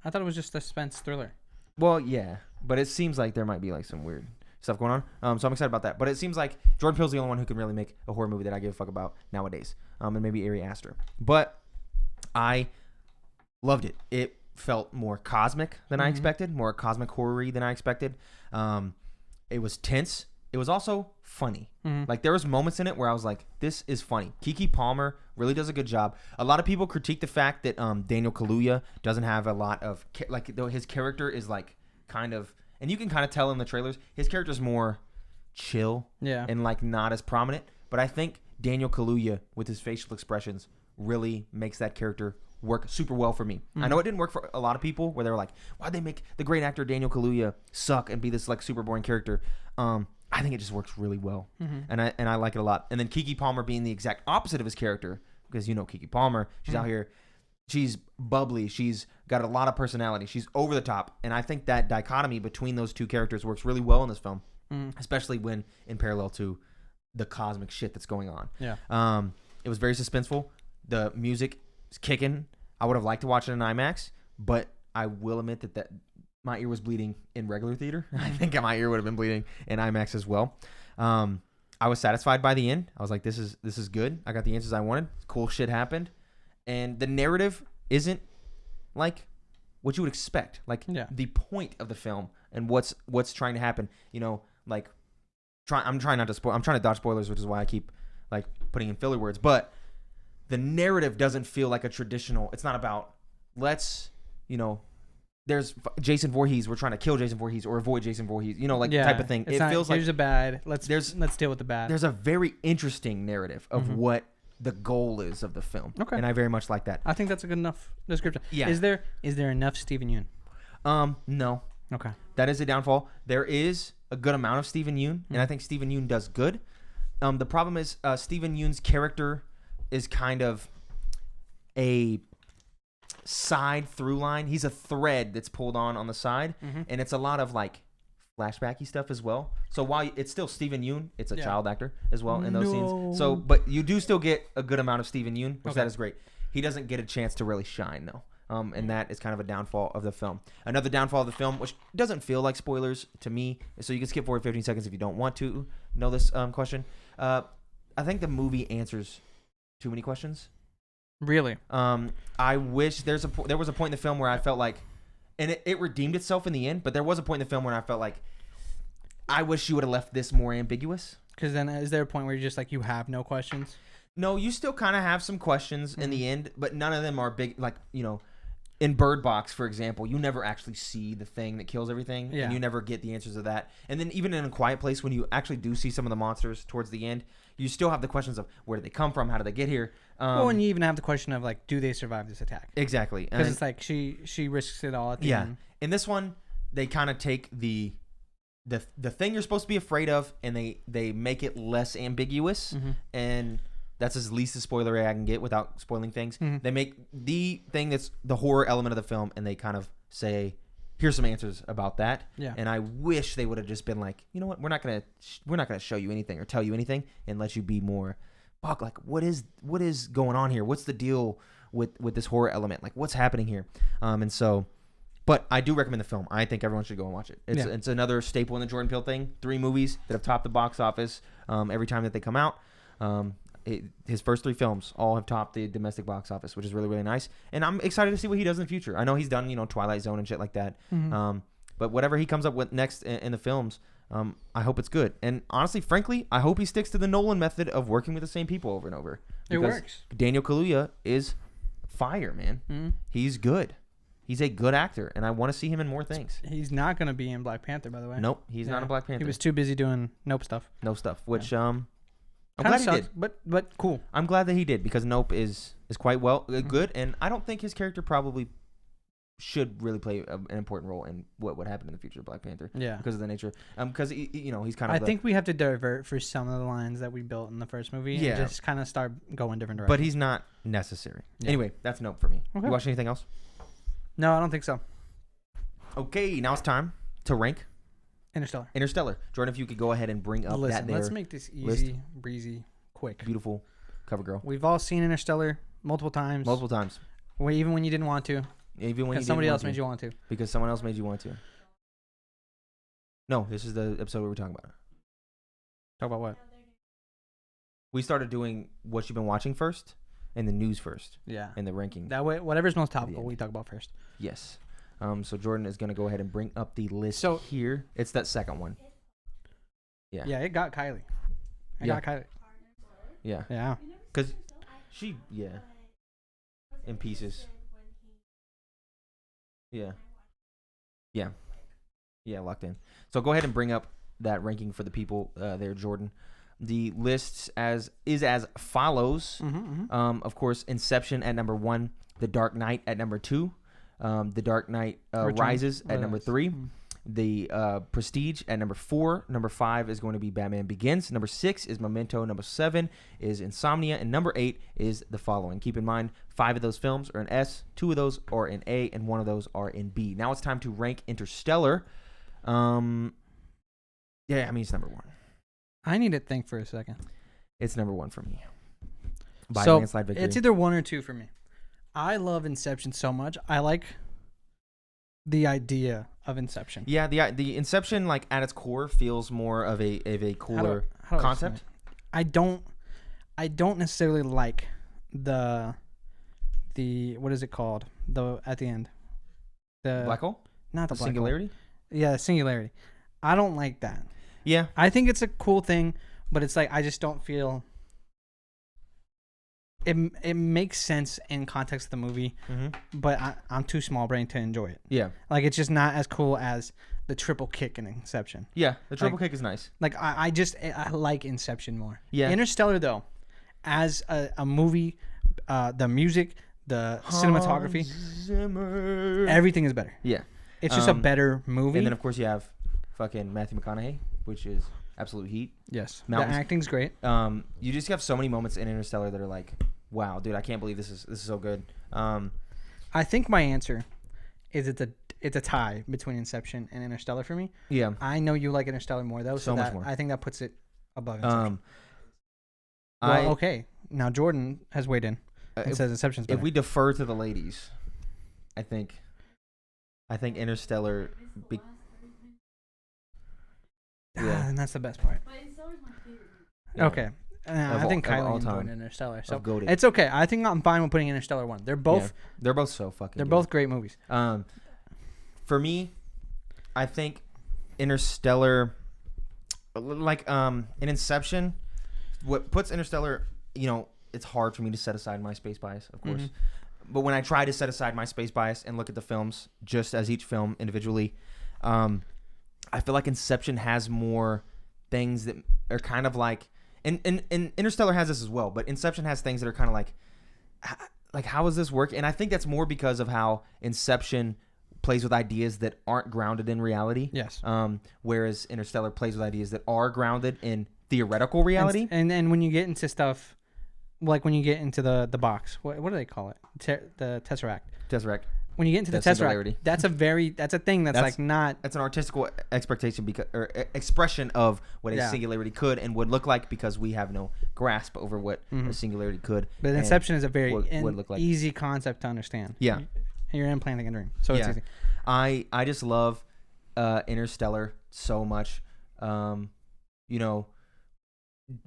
S1: thought it was just a suspense thriller.
S2: Well, yeah. But it seems like there might be like some weird stuff going on. So I'm excited about that. But it seems like Jordan Peele's the only one who can really make a horror movie that I give a fuck about nowadays. And maybe Ari Aster. But I loved it. It felt more cosmic than I expected, more cosmic horror-y than I expected. It was tense. It was also funny. Like, there was moments in it where I was like, this is funny. Keke Palmer really does a good job. A lot of people critique the fact that Daniel Kaluuya doesn't have a lot of though his character is like kind of, and you can kind of tell in the trailers, his character's more chill and like not as prominent. But I think Daniel Kaluuya with his facial expressions really makes that character work super well for me. I know it didn't work for a lot of people where they were like, why'd they make the great actor Daniel Kaluuya suck and be this like super boring character? I think it just works really well. And I like it a lot. And then Keke Palmer being the exact opposite of his character, because Keke Palmer, she's out here, she's bubbly, she's got a lot of personality, she's over the top. And I think that dichotomy between those two characters works really well in this film, especially when in parallel to the cosmic shit that's going on. It was very suspenseful. The music is kicking. I would have liked to watch it in IMAX, but I will admit that my ear was bleeding in regular theater. I think my ear would have been bleeding in IMAX as well. I was satisfied by the end. I was like, this is good. I got the answers I wanted. Cool shit happened. And the narrative isn't like what you would expect. Like the point of the film and what's trying to happen. I'm trying not to spoil. I'm trying to dodge spoilers, which is why I keep like putting in filler words. But the narrative doesn't feel like a traditional. It's not about there's Jason Voorhees. We're trying to kill Jason Voorhees or avoid Jason Voorhees. Type of thing. It feels like
S1: here's a bad. Let's deal with the bad.
S2: There's a very interesting narrative of what the goal is of the film. Okay, and I very much like that.
S1: I think that's a good enough description. Yeah. Is there enough Steven Yeun?
S2: No.
S1: Okay.
S2: That is a downfall. There is a good amount of Steven Yeun, and I think Steven Yeun does good. The problem is Steven Yeun's character is kind of a side through line. He's a thread that's pulled on the side, and it's a lot of like flashbacky stuff as well. So while it's still Steven Yeun, it's a child actor as well in those scenes. So, but you do still get a good amount of Steven Yeun, which that is great. he doesn't get a chance to really shine though. And that is kind of a downfall of the film. Another downfall of the film, which doesn't feel like spoilers to me, so you can skip forward 15 seconds if you don't want to know this question. I think the movie answers too many questions.
S1: Really?
S2: I wish there was a point in the film where I felt like, and it redeemed itself in the end, but there was a point in the film where I felt like, I wish you would have left this more ambiguous.
S1: Because then is there a point where you're just like, you have no questions?
S2: No, you still kind of have some questions in the end, but none of them are big, like, in Bird Box, for example, you never actually see the thing that kills everything, and you never get the answers to that. And then even in A Quiet Place, when you actually do see some of the monsters towards the end, you still have the questions of where did they come from, how did they get here?
S1: And you even have the question of like, do they survive this attack?
S2: Exactly,
S1: because it's like she risks it all at the end.
S2: In this one, they kind of take the thing you're supposed to be afraid of, and they make it less ambiguous, and that's as least a spoiler I can get without spoiling things. They make the thing that's the horror element of the film, and they kind of say, here's some answers about that. Yeah. And I wish they would have just been like, you know what, we're not gonna show you anything or tell you anything and let you be more, fuck, like what is going on here? What's the deal with this horror element? Like what's happening here? But I do recommend the film. I think everyone should go and watch it. It's another staple in the Jordan Peele thing. 3 movies that have topped the box office every time that they come out. His first 3 films all have topped the domestic box office, which is really, really nice. And I'm excited to see what he does in the future. I know he's done, Twilight Zone and shit like that. But whatever he comes up with next in the films, I hope it's good. And honestly, frankly, I hope he sticks to the Nolan method of working with the same people over and over.
S1: It works.
S2: Daniel Kaluuya is fire, man. He's good. He's a good actor, and I want to see him in more things.
S1: He's not going to be in Black Panther, by the way.
S2: Nope, he's not in Black Panther.
S1: He was too busy doing Nope stuff.
S2: Which I'm glad he did.
S1: But cool.
S2: I'm glad that he did, because Nope is quite good, and I don't think his character probably should really play an important role in what would happen in the future of Black Panther. Yeah, because of the nature. Because he's kind of.
S1: I think we have to divert for some of the lines that we built in the first movie. And just kind of start going different directions.
S2: But he's not necessary. Yeah. Anyway, that's Nope for me. Okay. You watch anything else?
S1: No, I don't think so.
S2: Okay, now it's time to rank
S1: Interstellar.
S2: Jordan, if you could go ahead and bring up that there.
S1: Let's make this easy, breezy, quick.
S2: Beautiful cover girl.
S1: We've all seen Interstellar multiple times. Even when you didn't want to.
S2: Even when
S1: somebody else made you want to.
S2: Because someone else made you want to. No, this is the episode where we're talking about.
S1: Talk about what?
S2: We started doing what you've been watching first. And the news first. Yeah. And the ranking.
S1: That way, whatever's most topical, we talk about first.
S2: Yes. So Jordan is going to go ahead and bring up the list here. It's that second one. Yeah.
S1: Yeah, it got Kylie. Got Kylie.
S2: Yeah.
S1: Yeah.
S2: Because she, in pieces. Yeah. Yeah. Yeah, locked in. So go ahead and bring up that ranking for the people there, Jordan. The lists as follows. Of course, Inception at number 1, The Dark Knight at number 2, The Dark Knight Rises at number 3, The Prestige at number 4. Number 5 is going to be Batman Begins. Number 6 is Memento. Number 7 is Insomnia, and number 8 is The Following. Keep in mind, 5 of those films are in S, 2 of those are in A, and 1 of those are in B. Now it's time to rank Interstellar. It's number 1.
S1: I need to think for a second.
S2: It's number 1 for me. By
S1: so
S2: landslide victory.
S1: It's either 1 or 2 for me. I love Inception so much. I like the idea of Inception.
S2: Yeah, the Inception, like at its core, feels more of a cooler concept.
S1: I don't necessarily like the what is it called? At the end. The
S2: black hole?
S1: Not the black
S2: singularity?
S1: Hole. Yeah, singularity. I don't like that.
S2: Yeah.
S1: I think it's a cool thing, but it's like I just don't feel it makes sense in context of the movie, but I'm too small brain to enjoy it. Yeah. Like it's just not as cool as the triple kick in Inception.
S2: Yeah, the triple kick is nice.
S1: Like I like Inception more. Yeah. Interstellar though, as a movie, the music, the cinematography, everything is better. Yeah. It's just a better movie.
S2: And then of course you have fucking Matthew McConaughey, which is absolute heat.
S1: Yes. Mountains. The acting's great.
S2: You just have so many moments in Interstellar that are like, wow, dude, I can't believe this is so good.
S1: I think my answer is it's a tie between Inception and Interstellar for me. Yeah. I know you like Interstellar more though, so much more. I think that puts it above Inception. Okay. Now Jordan has weighed in. It says Inception's better.
S2: If we defer to the ladies, I think Interstellar.
S1: And that's the best part.
S3: But Interstellar's my favorite.
S1: Okay. I think Kylie enjoyed Interstellar. So it's okay. I think I'm fine with putting Interstellar 1. They're both
S2: so fucking
S1: They're
S2: good.
S1: both great movies.
S2: For me, I think Interstellar, like in Inception, what puts Interstellar, it's hard for me to set aside my space bias, of course. But when I try to set aside my space bias and look at the films just as each film individually, I feel like Inception has more things that are kind of like, and Interstellar has this as well, but Inception has things that are kind of like how does this work? And I think that's more because of how Inception plays with ideas that aren't grounded in reality.
S1: Yes.
S2: Whereas Interstellar plays with ideas that are grounded in theoretical reality.
S1: And then when you get into stuff, like when you get into the box, what do they call it? The Tesseract.
S2: Tesseract.
S1: When you get into the Tesseract, that's a thing that's not.
S2: That's an artistical expectation expression of what a singularity could and would look like, because we have no grasp over what a singularity could.
S1: But Inception is a very
S2: would look like.
S1: easy concept to understand.
S2: Yeah.
S1: You're implanting a dream, so it's easy.
S2: I just love Interstellar so much. Matthew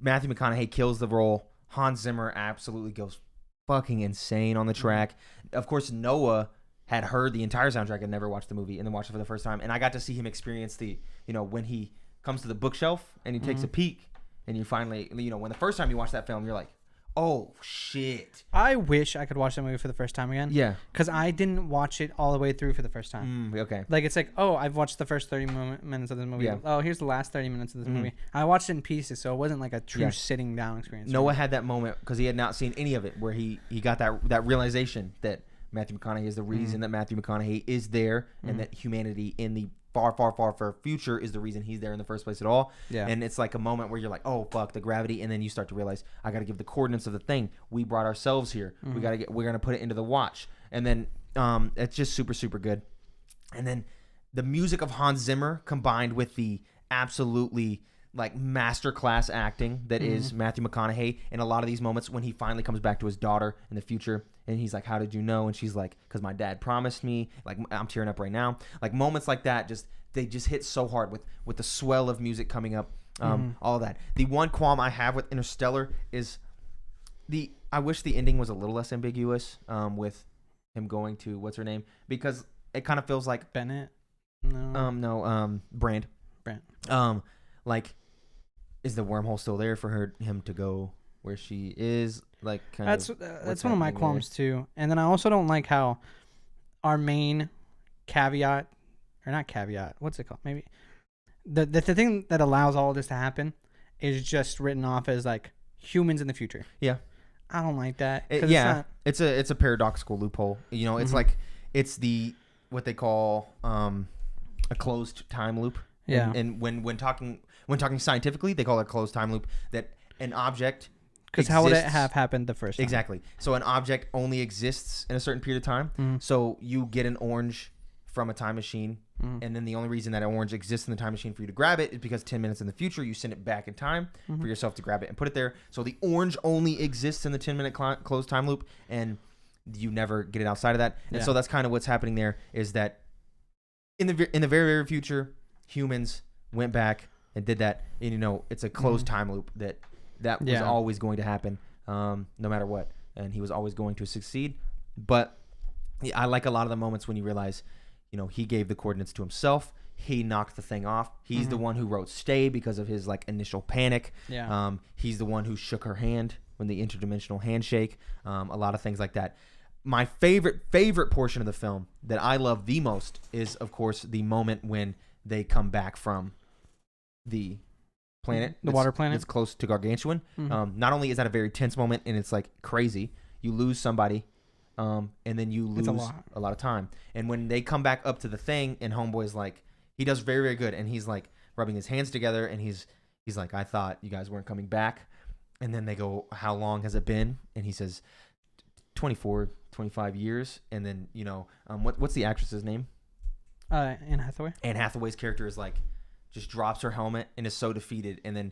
S2: McConaughey kills the role. Hans Zimmer absolutely goes fucking insane on the track. Of course, Noah had heard the entire soundtrack and never watched the movie, and then watched it for the first time. And I got to see him experience when he comes to the bookshelf and he takes a peek, and you finally, when the first time you watch that film, you're like, oh shit.
S1: I wish I could watch that movie for the first time again.
S2: Yeah.
S1: Because I didn't watch it all the way through for the first time.
S2: Okay.
S1: Like, it's like, oh, I've watched the first 30 minutes of this movie.
S2: Yeah.
S1: Oh, here's the last 30 minutes of this movie. I watched it in pieces, so it wasn't like a true sitting down experience.
S2: Noah had that moment because he had not seen any of it, where he got that realization that Matthew McConaughey is the reason that Matthew McConaughey is there, and that humanity in the far, far, far, far future is the reason he's there in the first place at all. Yeah. And it's like a moment where you're like, oh fuck, the gravity, and then you start to realize, I got to give the coordinates of the thing. We brought ourselves here. We're gonna put it into the watch, and then it's just super, super good. And then the music of Hans Zimmer combined with the absolutely like masterclass acting that is Matthew McConaughey in a lot of these moments when he finally comes back to his daughter in the future, and he's like, how did you know? And she's like, because my dad promised me. Like, I'm tearing up right now. Like, moments like that, they just hit so hard with the swell of music coming up, all of that. The one qualm I have with Interstellar is I wish the ending was a little less ambiguous, with him going to, what's her name? Because it kind of feels like
S1: Bennett. No.
S2: Brand. Like, is the wormhole still there for him to go where she is? Like,
S1: that's one of my qualms too. And then I also don't like how our main caveat, or not caveat, what's it called? Maybe the thing that allows all of this to happen is just written off as like humans in the future.
S2: Yeah,
S1: I don't like that.
S2: It's a paradoxical loophole. It's like it's what they call a closed time loop.
S1: Yeah,
S2: and when talking scientifically, they call it a closed time loop, that an object,
S1: because how would it have happened the first time?
S2: Exactly. So an object only exists in a certain period of time. So you get an orange from a time machine, and then the only reason that an orange exists in the time machine for you to grab it is because 10 minutes in the future you send it back in time for yourself to grab it and put it there. So the orange only exists in the 10-minute closed time loop, and you never get it outside of that. And so that's kind of what's happening there, is that in the very, very future, humans went back and did that, and it's a closed time loop that was always going to happen, no matter what, and he was always going to succeed. But I like a lot of the moments when you realize, he gave the coordinates to himself. He knocked the thing off. He's the one who wrote "Stay" because of his like initial panic. Yeah. He's the one who shook her hand when the interdimensional handshake. A lot of things like that. My favorite portion of the film that I love the most is, of course, the moment when they come back from the planet,
S1: the water planet.
S2: It's close to Gargantuan. Not only is that a very tense moment, and it's like crazy, you lose somebody, and then you lose a lot of time. And when they come back up to the thing, and Homeboy's like, he does very, very good, and he's like rubbing his hands together, and he's like, I thought you guys weren't coming back. And then they go, how long has it been? And he says 24, 25 years. And then what's the actress's name?
S1: Anne Hathaway.
S2: Anne Hathaway's character is like, just drops her helmet and is so defeated. And then,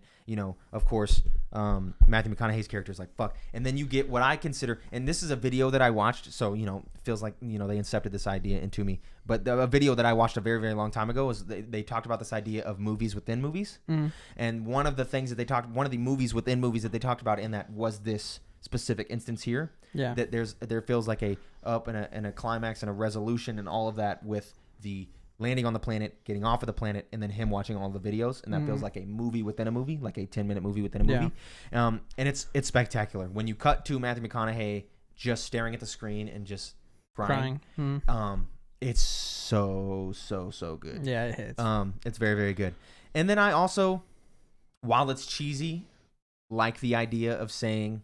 S2: of course, Matthew McConaughey's character is like, fuck. And then you get what I consider, and this is a video that I watched, so, feels like, they incepted this idea into me. But a video that I watched a very, very long time ago was they talked about this idea of movies within movies. And one of the movies within movies that they talked about in that was this specific instance here. Yeah. That there feels like a up and a climax and a resolution and all of that with the landing on the planet, getting off of the planet, and then him watching all the videos, and that feels like a movie within a movie, like a 10-minute movie within a movie. And it's spectacular. When you cut to Matthew McConaughey just staring at the screen and just crying. It's so good.
S1: Yeah, it hits.
S2: It's very, very good. And then I also, while it's cheesy, like the idea of saying,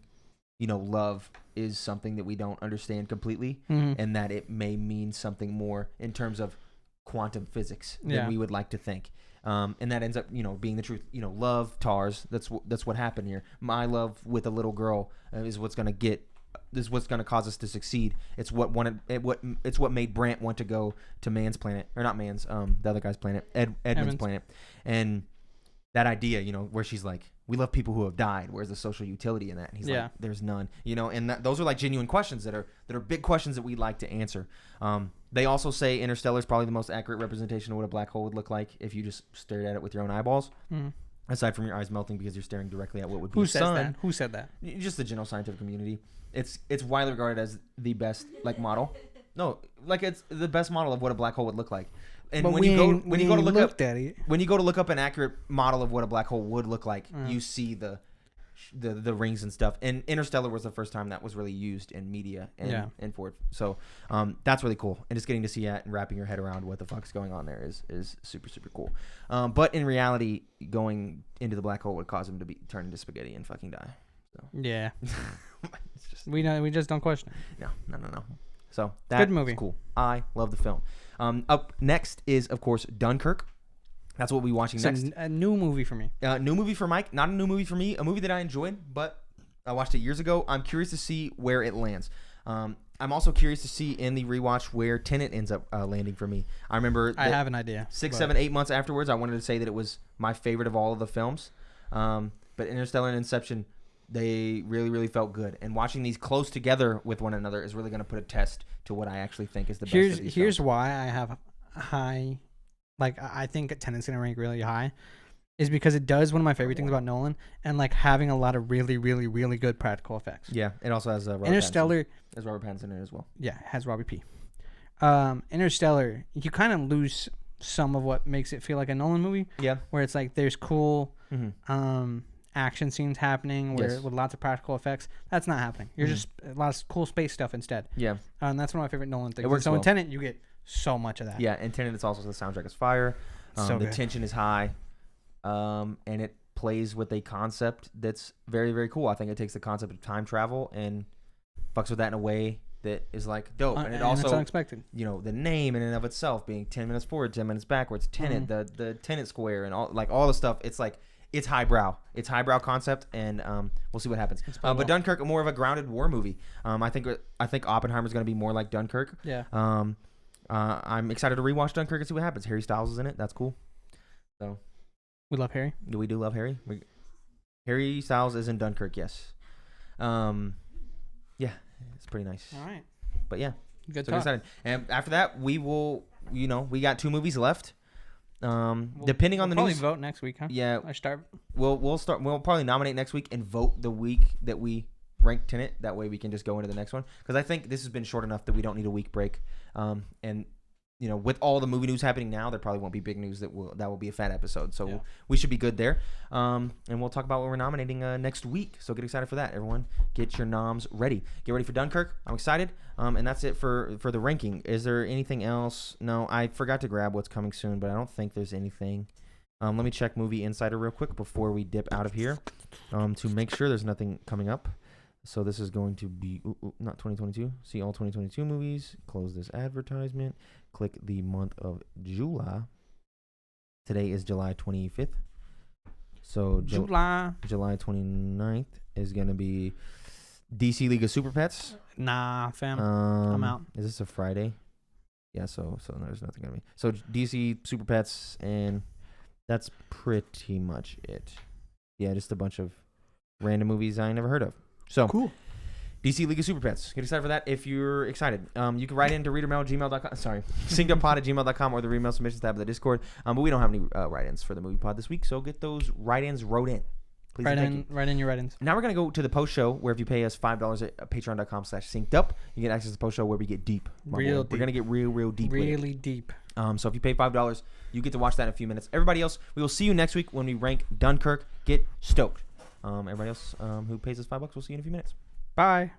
S2: love is something that we don't understand completely, and that it may mean something more in terms of quantum physics than we would like to think. And that ends up, being the truth. Love, TARS, that's what happened here. My love with a little girl is what's going to cause us to succeed. It's what made Brant want to go to Man's planet, or not Man's, the other guy's planet, Edmund's planet. And that idea, where she's like, we love people who have died. Where's the social utility in that? And he's like, there's none. And those are like genuine questions that are big questions that we'd like to answer. They also say Interstellar is probably the most accurate representation of what a black hole would look like if you just stared at it with your own eyeballs. Aside from your eyes melting because you're staring directly at what would be the sun.
S1: Who said that?
S2: Just the general scientific community. It's widely regarded as the best model. No, it's the best model of what a black hole would look like. And when you go to look up an accurate model of what a black hole would look like, you see the rings and stuff. And Interstellar was the first time that was really used in media and for it. So that's really cool. And just getting to see that and wrapping your head around what the fuck's going on there is super, super cool. But in reality, going into the black hole would cause him to be turned into spaghetti and fucking die. So.
S1: Yeah. We just don't question it.
S2: No. So that's good movie. Cool. I love the film. Up next is, of course, Dunkirk. That's what we'll be watching next.
S1: A new movie for me.
S2: New movie for Mike. Not a new movie for me. A movie that I enjoyed, but I watched it years ago. I'm curious to see where it lands. I'm also curious to see in the rewatch where Tenet ends up landing for me. I remember.
S1: I have an idea.
S2: 6, 7, 8 months afterwards, I wanted to say that it was my favorite of all of the films. But Interstellar and Inception, they really, really felt good. And watching these close together with one another is really going to put a test to what I actually think is the best of these films.
S1: Here's why I have high... I think Tenet's going to rank really high, is because it does one of my favorite things about Nolan, and having a lot of really, really, really good practical effects.
S2: Yeah, it also has
S1: Interstellar.
S2: Has Robert Pattinson in it as well.
S1: Yeah, it has Robbie P. Interstellar, you kind of lose some of what makes it feel like a Nolan movie. Yeah. Where it's there's cool action scenes happening with lots of practical effects. That's not happening. You're just a lot of cool space stuff instead. Yeah. And that's one of my favorite Nolan things. So in Tenet, you get so much of that.
S2: Yeah, and Tenet, it's also the soundtrack is fire. The tension is high, and it plays with a concept that's very, very cool. I think it takes the concept of time travel and fucks with that in a way that is dope. And it also,
S1: it's unexpected.
S2: The name in and of itself being 10 minutes forward, 10 minutes backwards, Tenet, the Tenet square, and all the stuff. It's highbrow. It's highbrow concept, and we'll see what happens. But Dunkirk, more of a grounded war movie. I think Oppenheimer's going to be more like Dunkirk. Yeah. I'm excited to rewatch Dunkirk and see what happens. Harry Styles is in it. That's cool. So,
S1: we love Harry.
S2: We do love Harry. Harry Styles is in Dunkirk. Yes. Yeah, it's pretty nice.
S1: All right.
S2: But yeah,
S1: good talk.
S2: Excited. And after that, we will. We got 2 movies left. Depending on the
S1: news,
S2: news,
S1: vote next week, huh?
S2: Yeah,
S1: I start.
S2: We'll start. We'll probably nominate next week and vote the week that we rank Tenet. That way we can just go into the next one, because I think this has been short enough that we don't need a week break. And with all the movie news happening now, there probably won't be big news that will be a fat episode. So we should be good there. And we'll talk about what we're nominating next week. So get excited for that, everyone. Get your noms ready. Get ready for Dunkirk. I'm excited. And that's it for the ranking. Is there anything else? No, I forgot to grab what's coming soon, but I don't think there's anything. Let me check Movie Insider real quick before we dip out of here, to make sure there's nothing coming up. So this is going to be not 2022. See all 2022 movies. Close this advertisement. Click the month of July. Today is July 25th. So July 29th is going to be DC League of Super Pets.
S1: Nah, fam. I'm out.
S2: Is this a Friday? Yeah, so there's nothing going to be. So DC Super Pets and that's pretty much it. Yeah, just a bunch of random movies I never heard of. So
S1: cool.
S2: DC League of Super Pets. Get excited for that if you're excited. You can write into readermail@gmail.com. Sorry, synceduppod@gmail.com or the read mail submissions tab of the Discord. But we don't have any write-ins for the movie pod this week, so get those write-ins wrote in. Please
S1: write in your write-ins.
S2: Now we're going to go to the post show where if you pay us $5 at patreon.com/syncedup, you get access to the post show where we get deep. We're going to get real deep.
S1: Really deep.
S2: So if you pay $5, you get to watch that in a few minutes. Everybody else, we will see you next week when we rank Dunkirk. Get stoked. Everybody else who pays us $5, we'll see you in a few minutes.
S1: Bye.